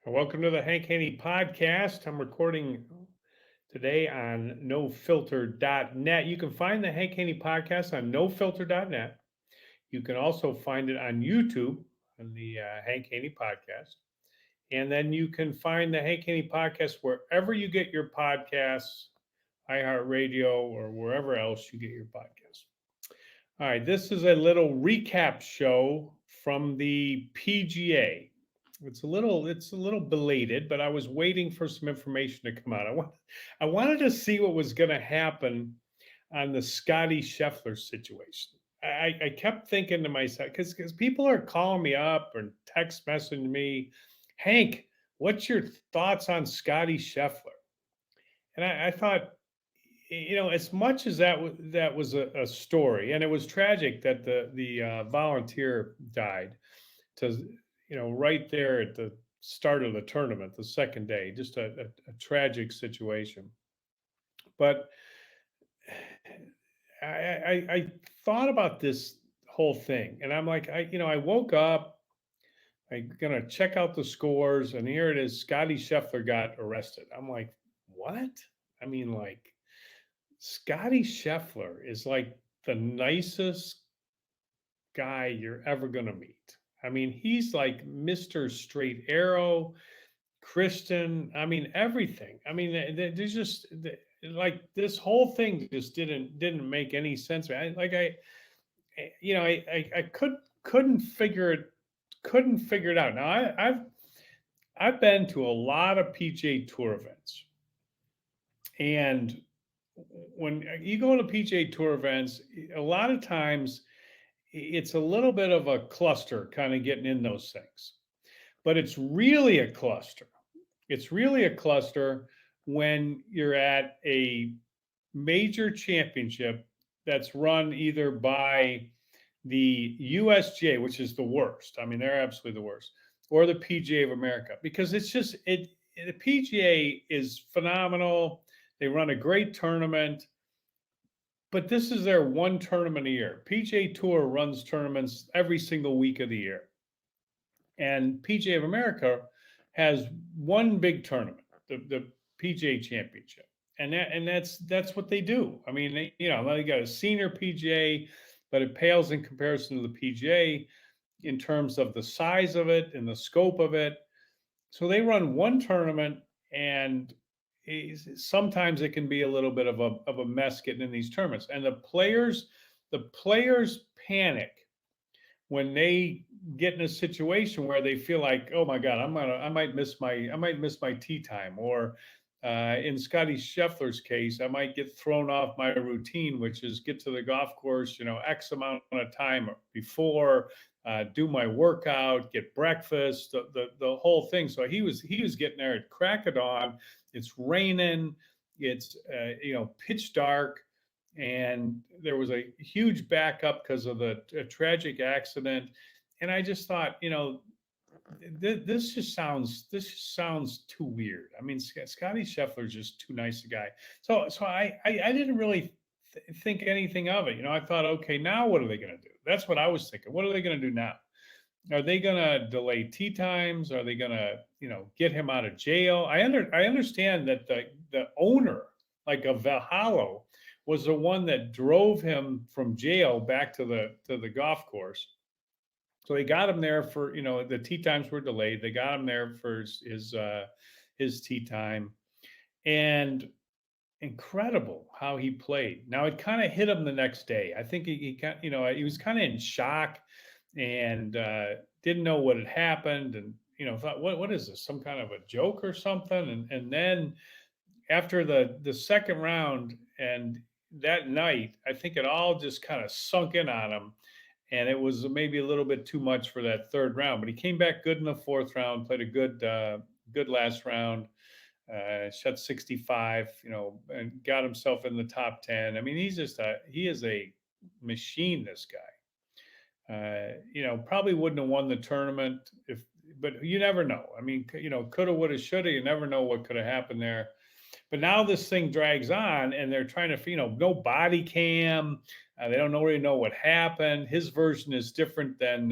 Welcome to the Hank Haney Podcast. I'm recording today on nofilter.net. You can find the Hank Haney Podcast on nofilter.net. You can also find it on YouTube on the Hank Haney Podcast. And then you can find the Hank Haney Podcast wherever you get your podcasts, iHeartRadio, or wherever else you get your podcasts. All right, this is a little recap show from the PGA. It's a little belated, but I was waiting for some information to come out. I wanted to see what was going to happen on the Scottie Scheffler situation. I kept thinking to myself, because people are calling me up or text messaging me, Hank, what's your thoughts on Scottie Scheffler? And I thought, as much as that was a story, and it was tragic that the volunteer died, to right there at the start of the tournament, the second day, just a tragic situation. But I thought about this whole thing, and I'm like, I woke up, I'm gonna check out the scores, and here it is: Scottie Scheffler got arrested. I'm like, what? I mean, like, Scottie Scheffler is like the nicest guy you're ever gonna meet. I mean, he's like Mr. Straight Arrow, Christian. I mean, everything. I mean, there's just like this whole thing just didn't make any sense. I couldn't figure it out. Now I've been to a lot of PGA Tour events, and when you go to PGA Tour events, a lot of times it's a little bit of a cluster kind of getting in those things. But it's really a cluster. It's really a cluster when you're at a major championship that's run either by the USGA, which is the worst. I mean, they're absolutely the worst, or the PGA of America, because it's just the PGA is phenomenal. They run a great tournament, but this is their one tournament a year. PGA Tour runs tournaments every single week of the year. And PGA of America has one big tournament, the PGA Championship. And that's what they do. I mean, they got a senior PGA, but it pales in comparison to the PGA in terms of the size of it and the scope of it. So they run one tournament, and sometimes it can be a little bit of a mess getting in these tournaments. And the players panic when they get in a situation where they feel like, oh my God, I might miss my tee time, or in Scottie Scheffler's case, I might get thrown off my routine, which is get to the golf course, X amount of time before, do my workout, get breakfast, the whole thing. So he was getting there at crack of dawn. It's raining. It's pitch dark, and there was a huge backup because of the tragic accident. And I just thought, this just sounds too weird. I mean, Scottie Scheffler is just too nice a guy. So I didn't really think anything of it. I thought, okay, now what are they going to do? That's what I was thinking. What are they going to do now? Are they going to delay tee times? Are they going to, get him out of jail? I understand that the owner, like of Valhalla, was the one that drove him from jail back to the golf course. So they got him there for, the tee times were delayed. They got him there for his tee time, and incredible how he played. Now it kind of hit him the next day. I think he was kind of in shock and didn't know what had happened, and thought, what is this? Some kind of a joke or something? And then after the second round and that night, I think it all just kind of sunk in on him. And it was maybe a little bit too much for that third round, but he came back good in the fourth round, played a good last round, shot 65, and got himself in the top 10. I mean, he is a machine, this guy. Probably wouldn't have won the tournament but you never know. I mean, coulda, woulda, shoulda. You never know what could have happened there. But now this thing drags on, and they're trying to, no body cam. They don't really know what happened. His version is different than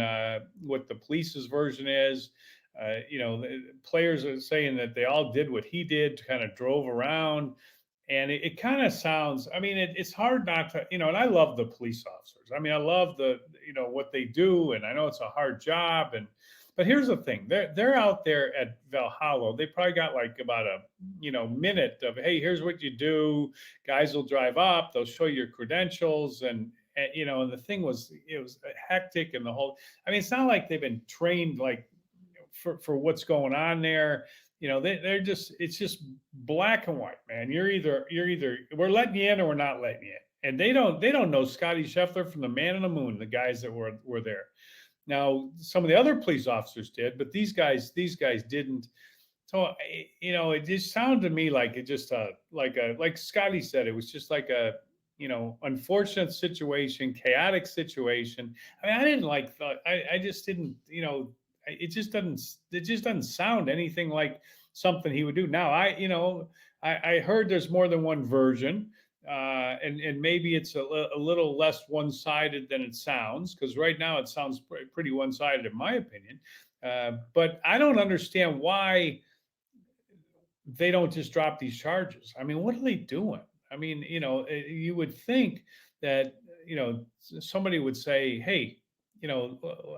what the police's version is. The players are saying that they all did what he did, kind of drove around. And it kind of sounds, I mean, it's hard not to, and I love the police officers. I mean, I love what they do. And I know it's a hard job. But here's the thing, they're out there at Valhalla. They probably got like about a, minute of, hey, here's what you do. Guys will drive up, they'll show your credentials. And the thing was, it was hectic and the whole, I mean, it's not like they've been trained like for what's going on there. They're just, it's just black and white, man. You're either we're letting you in or we're not letting you in. And they don't know Scottie Scheffler from the man on the moon, the guys that were there. Now, some of the other police officers did, but these guys didn't. So, it just sounded to me like it just like Scottie said, it was just like a, unfortunate situation, chaotic situation. I mean, I didn't like the, I just didn't, it just doesn't sound anything like something he would do. Now, I heard there's more than one version, and maybe it's a little less one-sided than it sounds, because right now it sounds pretty one-sided in my opinion. But I don't understand why they don't just drop these charges. I mean, what are they doing? I mean, you would think that, somebody would say, hey,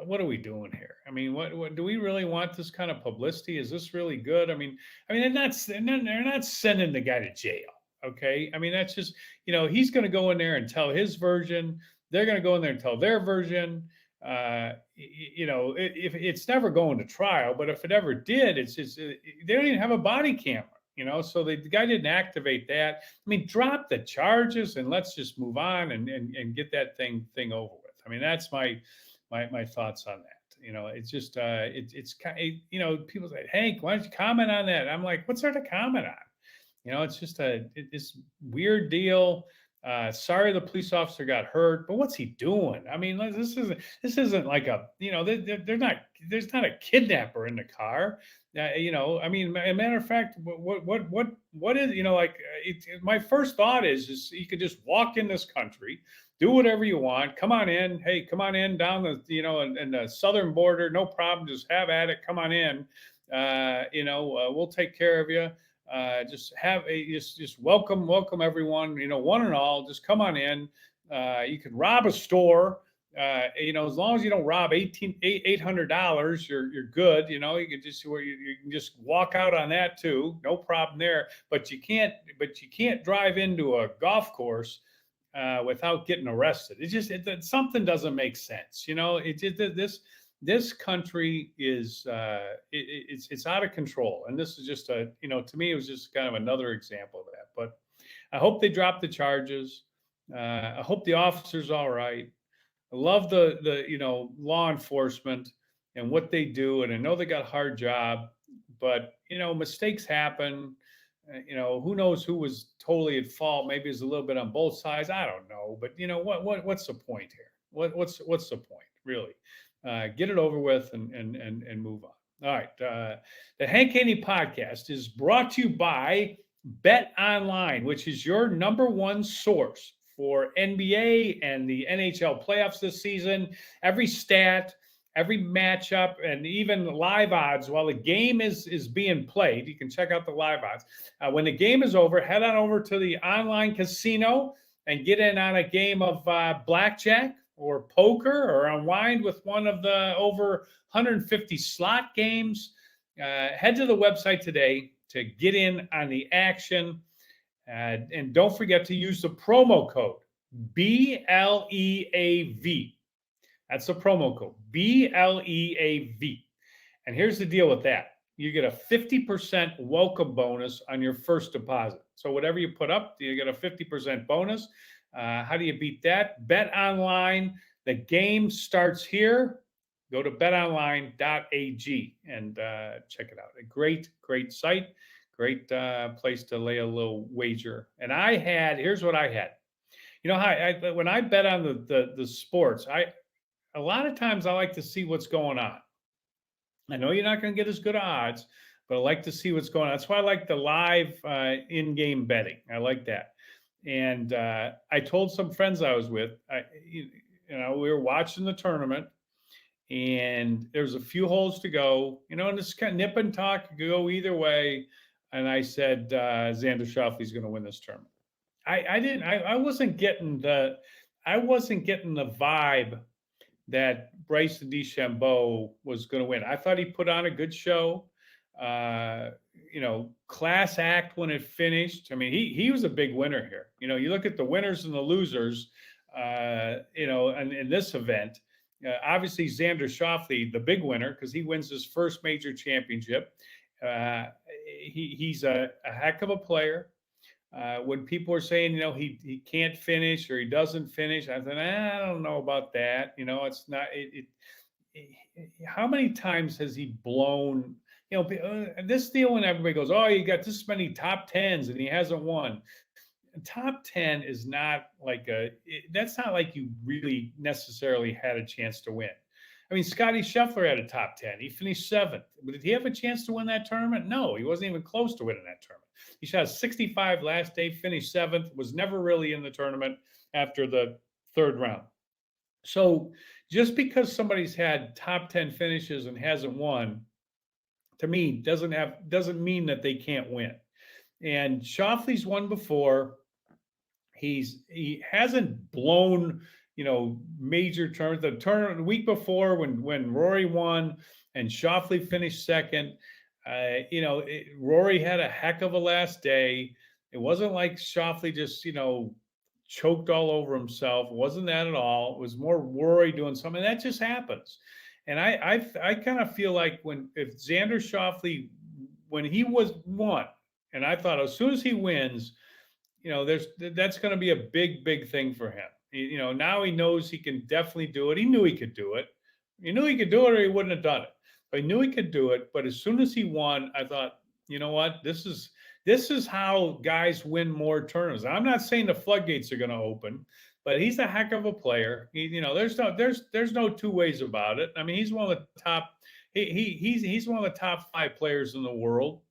what are we doing here? I mean, what do we really want this kind of publicity? Is this really good? I mean, they're not sending the guy to jail. Okay. I mean, that's just, he's going to go in there and tell his version. They're going to go in there and tell their version. If it's never going to trial, but if it ever did, it's just, they don't even have a body camera. So the guy didn't activate that. I mean, drop the charges and let's just move on and get that thing over with. I mean, that's my thoughts on that. It's just, it's kind of, people say, Hank, why don't you comment on that? I'm like, what's there to comment on? It's just this weird deal. Sorry, the police officer got hurt, but what's he doing? I mean, this isn't like a, there's not a kidnapper in the car. I mean, a matter of fact, what is, my first thought is you could just walk in this country, do whatever you want. Come on in. Hey, come on in down the, in the southern border. No problem. Just have at it. Come on in. We'll take care of you. Just welcome everyone, one and all, just come on in. You could rob a store, as long as you don't rob $800, you're good. You can just walk out on that too. No problem there, but you can't drive into a golf course without getting arrested. Something doesn't make sense. This country is it's out of control, and this is just to me, it was just kind of another example of that. But I hope they drop the charges. I hope the officer's all right. I love the law enforcement and what they do, and I know they got a hard job, but mistakes happen. Who knows who was totally at fault? Maybe it's a little bit on both sides. I don't know, but what's the point here? What's the point, really? Get it over with and move on. All right. The Hank Haney Podcast is brought to you by Bet Online, which is your number one source for NBA and the NHL playoffs this season. Every stat, every matchup, and even live odds while the game is being played. You can check out the live odds. When the game is over, head on over to the online casino and get in on a game of blackjack or poker, or unwind with one of the over 150 slot games. Head to the website today to get in on the action. And don't forget to use the promo code BLEAV. That's the promo code, BLEAV. And here's the deal with that. You get a 50% welcome bonus on your first deposit. So whatever you put up, you get a 50% bonus. How do you beat that? Bet Online. The game starts here. Go to betonline.ag and check it out. A great site. Great place to lay a little wager. And here's what I had. When I bet on the sports, a lot of times I like to see what's going on. I know you're not going to get as good odds, but I like to see what's going on. That's why I like the live in-game betting. I like that. And I told some friends I was with, we were watching the tournament, and there's a few holes to go, and this kind of nip and tuck could go either way. And I said, Xander Schauffele's going to win this tournament. I didn't, I wasn't getting the vibe that Bryson DeChambeau was going to win. I thought he put on a good show, uh, class act when it finished. I mean, he was a big winner here. You look at the winners and the losers, and in this event, obviously Xander Schauffele, the big winner, because he wins his first major championship. Uh, he's a heck of a player. When people are saying, he can't finish or he doesn't finish, I thought, I don't know about that. It's not. How many times has he blown? This deal when everybody goes, oh, you got this many top tens and he hasn't won. Top 10 is not that's not like you really necessarily had a chance to win. I mean, Scottie Scheffler had a top 10. He finished seventh. But did he have a chance to win that tournament? No, he wasn't even close to winning that tournament. He shot a 65 last day, finished seventh, was never really in the tournament after the third round. So just because somebody's had top 10 finishes and hasn't won, to me, doesn't mean that they can't win. And Schauffele's won before. He hasn't blown, major tournaments. The tournament the week before when Rory won and Schauffele finished second, Rory had a heck of a last day. It wasn't like Schauffele just, choked all over himself. It wasn't that at all. It was more Rory doing something. That just happens. And I kind of feel like if Xander Schauffele, when he was won, and I thought as soon as he wins, that's going to be a big, big thing for him. Now he knows he can definitely do it. He knew he could do it. He knew he could do it or he wouldn't have done it. But he knew he could do it. But as soon as he won, I thought, you know what? This is how guys win more tournaments. I'm not saying the floodgates are going to open, but he's a heck of a player. There's no two ways about it. I mean, he's one of the top. He's one of the top 5 players in the world.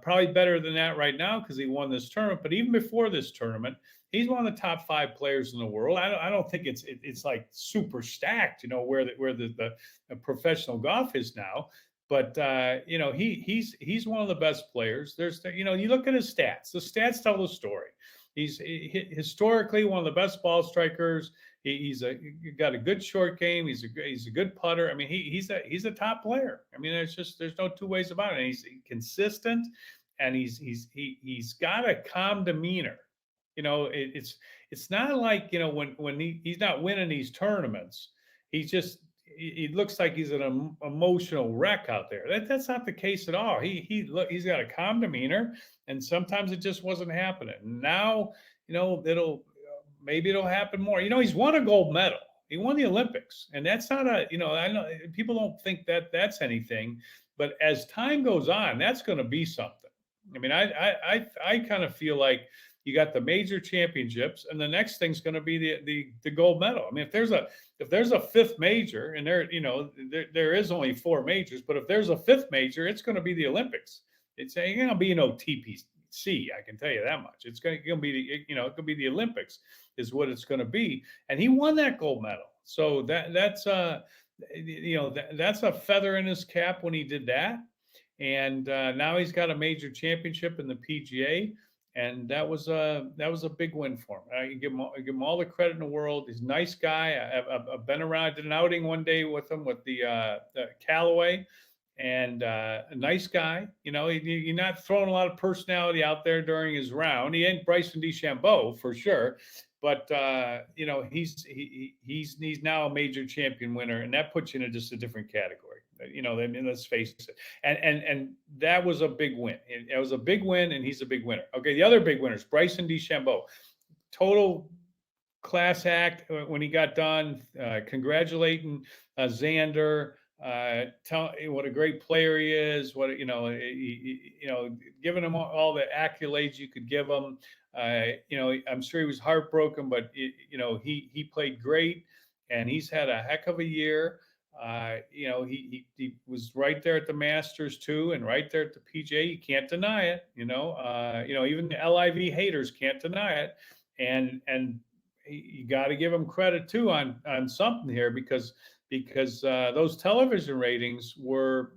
Probably better than that right now because he won this tournament. But even before this tournament, he's one of the top 5 players in the world. I don't think it's like super stacked, where the professional golf is now. But he's one of the best players. There's you look at his stats. The stats tell the story. He's historically one of the best ball strikers. He's got a good short game. He's a good putter. I mean, he's a top player. I mean, there's no two ways about it. And he's consistent, and he's got a calm demeanor. It's not like when he's not winning these tournaments, he looks like he's an emotional wreck out there. That's not the case at all. He's got a calm demeanor, and sometimes it just wasn't happening. Now, maybe it'll happen more. He's won a gold medal. He won the Olympics, and that's not I know people don't think that that's anything, but as time goes on, that's going to be something. I mean, I kind of feel like you got the major championships, and the next thing's going to be the gold medal. I mean, if there's a 5th major, and there is only 4 majors, but if there's a 5th major, it's going to be the Olympics. It's going to be TPC. I can tell you that much. It's going to be it could be the Olympics is what it's going to be, and he won that gold medal. So that's a feather in his cap when he did that, and now he's got a major championship in the PGA. And that was a big win for him. I give him all the credit in the world. He's a nice guy. I've been around. I did an outing one day with him with the Callaway, and a nice guy. You're not throwing a lot of personality out there during his round. He ain't Bryson DeChambeau for sure, but he's now a major champion winner, and that puts you in just a different category. Let's face it. And that was a big win. It was a big win, and he's a big winner. Okay, the other big winners, Bryson DeChambeau. Total class act when he got done, congratulating Xander, tell what a great player he is, giving him all the accolades you could give him. I'm sure he was heartbroken, but he played great, and he's had a heck of a year. He was right there at the Masters too, and right there at the PGA. You can't deny it. Even the LIV haters can't deny it. And you got to give him credit too on something here, because because those television ratings were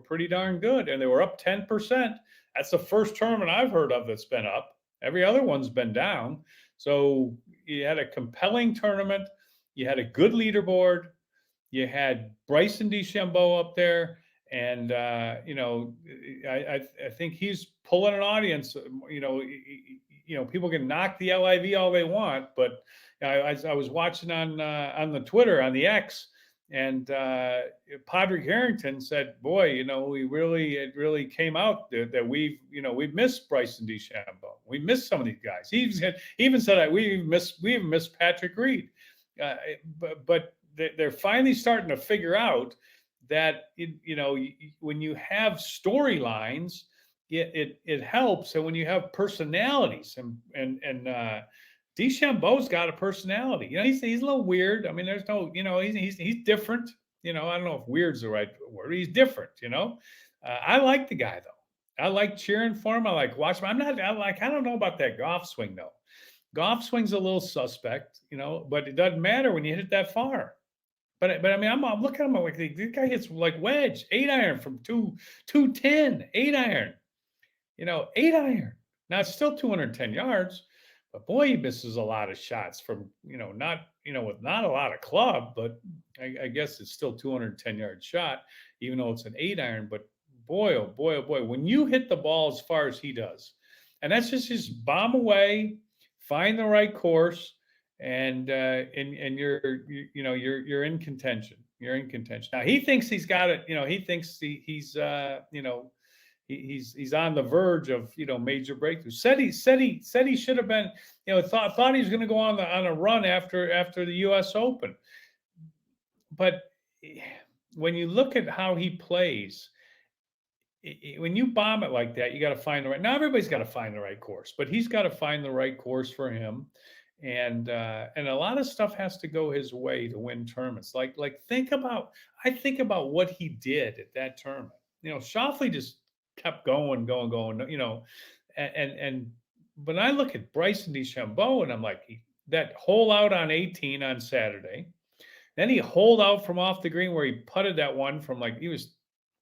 pretty darn good, and they were up 10%. That's the first tournament I've heard of that's been up. Every other one's been down. So you had a compelling tournament. You had a good leaderboard. You had Bryson DeChambeau up there, and I think he's pulling an audience. People can knock the LIV all they want, but I was watching on the Twitter, on the X, and Padraig Harrington said, "Boy, it really came out that we've missed Bryson DeChambeau. We missed some of these guys. He even said we even missed Patrick Reed, but they're finally starting to figure out that when you have storylines, it helps, and when you have personalities, and DeChambeau's got a personality. He's a little weird. I mean, there's no, he's different. I don't know if weird's the right word. He's different. I like the guy though. I like cheering for him. I like watching him. I don't know about that golf swing though. Golf swing's a little suspect, but it doesn't matter when you hit it that far. But I mean, I'm looking at him like this guy hits like wedge, 8-iron from 210, 8-iron, 8-iron. Now it's still 210 yards, but boy, he misses a lot of shots from, not, with not a lot of club, but I guess it's still 210-yard shot, even though it's an 8-iron. But boy, oh boy, oh boy, when you hit the ball as far as he does, and that's just bomb away, find the right course, and you're in contention. You're in contention. Now he thinks he's got it. He thinks he's on the verge of major breakthrough. Said he should have been. Thought he was going to go on a run after the U.S. Open. But when you look at how he plays, when you bomb it like that, you got to find the right. Now everybody's got to find the right course, but he's got to find the right course for him. And a lot of stuff has to go his way to win tournaments. Like I think about what he did at that tournament. Schauffele just kept going. And when I look at Bryson DeChambeau, and I'm like, that hole out on 18 on Saturday, then he holed out from off the green where he putted that one from like he was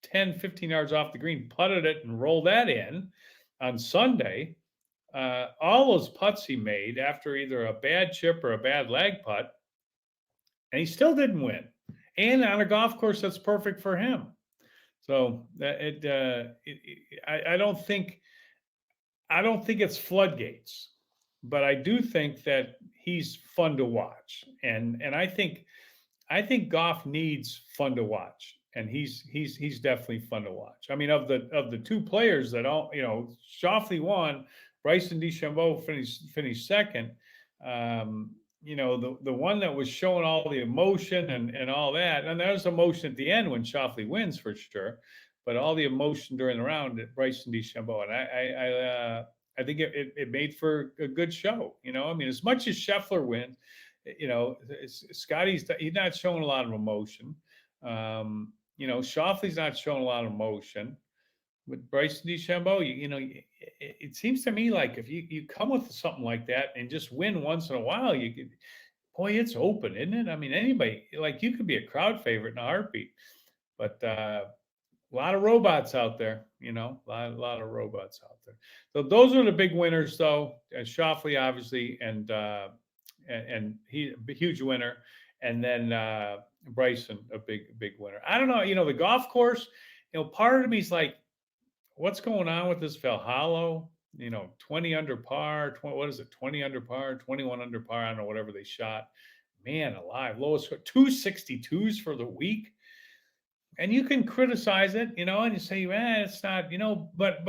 10, 15 yards off the green, putted it and rolled that in on Sunday. All those putts he made after either a bad chip or a bad lag putt, and he still didn't win. And on a golf course that's perfect for him. So I don't think it's floodgates, but I do think that he's fun to watch, and I think golf needs fun to watch, and he's definitely fun to watch. I mean, of the two players that all Schauffele won. Bryson DeChambeau finished second. The one that was showing all the emotion and all that, and there's emotion at the end when Schauffele wins for sure, but all the emotion during the round at Bryson DeChambeau, and I think it made for a good show. I mean, as much as Scheffler wins, Scottie's he's not showing a lot of emotion. Schauffele's not showing a lot of emotion. With Bryson DeChambeau, it seems to me like if you come with something like that and just win once in a while, it's open, isn't it? I mean, anybody, like you could be a crowd favorite in a heartbeat, but a lot of robots out there, a lot of robots out there. So those are the big winners, though. Schauffele, obviously, and he a huge winner, and then Bryson, a big winner. I don't know, the golf course. Part of me is like, what's going on with this Valhalla? 20 under par, 20 under par, 21 under par, I don't know, whatever they shot. Man alive, lowest 262s for the week. And you can criticize it, and you say, it's not, but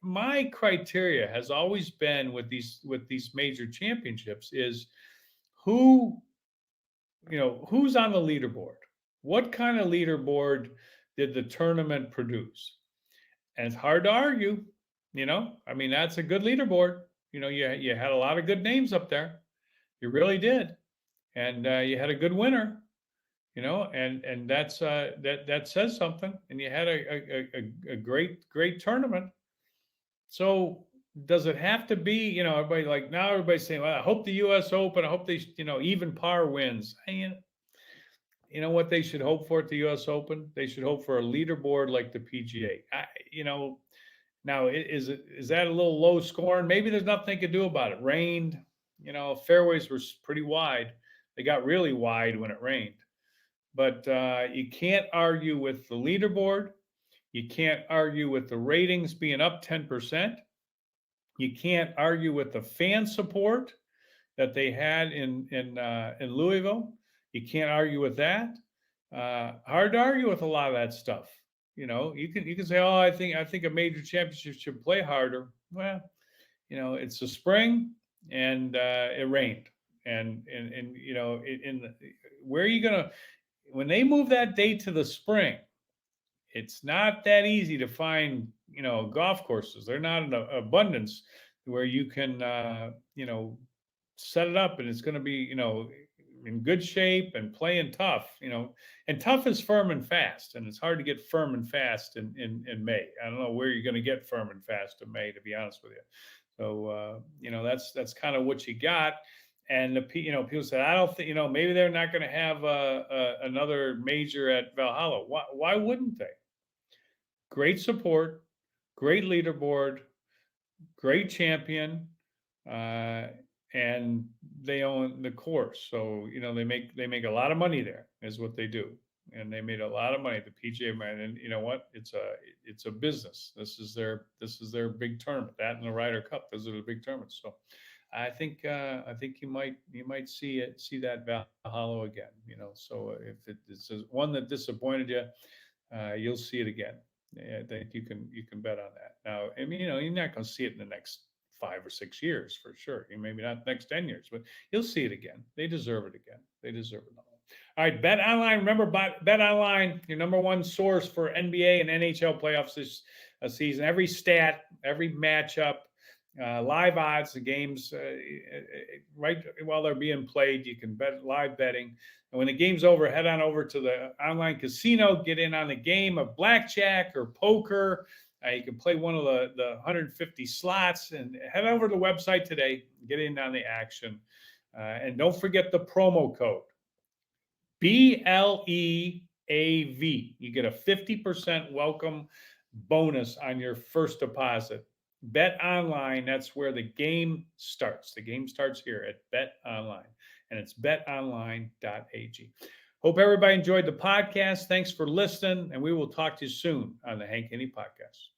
my criteria has always been with these major championships is who's on the leaderboard? What kind of leaderboard did the tournament produce? And it's hard to argue, I mean, that's a good leaderboard. You had a lot of good names up there. You really did. And you had a good winner, and that's that says something. And you had a great tournament. So does it have to be, everybody's saying, well, I hope the U.S. Open, I hope they, even par wins. You know what they should hope for at the U.S. Open? They should hope for a leaderboard like the PGA. Now is that a little low scoring? Maybe there's nothing they could do about it. Rained, fairways were pretty wide. They got really wide when it rained. But you can't argue with the leaderboard. You can't argue with the ratings being up 10%. You can't argue with the fan support that they had in Louisville. You can't argue with that. Hard to argue with a lot of that stuff. You can say, oh, I think a major championship should play harder. Well, it's the spring and it rained, and where are you gonna when they move that date to the spring? It's not that easy to find golf courses. They're not in abundance where you can set it up and it's going to be in good shape and playing tough. And tough is firm and fast, and it's hard to get firm and fast in May. I don't know where you're going to get firm and fast in May, to be honest with you. So that's kind of what you got. And people said, I don't think maybe they're not going to have another major at Valhalla. Why wouldn't they? Great support, great leaderboard, great champion, and they own the course. So they make a lot of money there, is what they do, and they made a lot of money at the PGA. And you know what? It's a business. This is their big tournament. That and the Ryder Cup. Those are the big tournaments. So I think you might see that Valhalla again. So if it's one that disappointed you, you'll see it again. I think you can bet on that. Now, I mean, you're not going to see it in the next 5 or 6 years for sure. Maybe not the next 10 years, but you'll see it again. They deserve it again. They deserve it all. All right, Bet Online. Remember, Bet Online, your number one source for NBA and NHL playoffs this season. Every stat, every matchup, live odds, the games right while they're being played. You can bet live betting. And when the game's over, head on over to the online casino, get in on the game of blackjack or poker. You can play one of the 150 slots, and head over to the website today, get in on the action. And don't forget the promo code BLEAV. You get a 50% welcome bonus on your first deposit. Bet Online, that's where the game starts. The game starts here at Bet Online, and it's betonline.ag. Hope everybody enjoyed the podcast. Thanks for listening, and we will talk to you soon on the Hank Haney Podcast.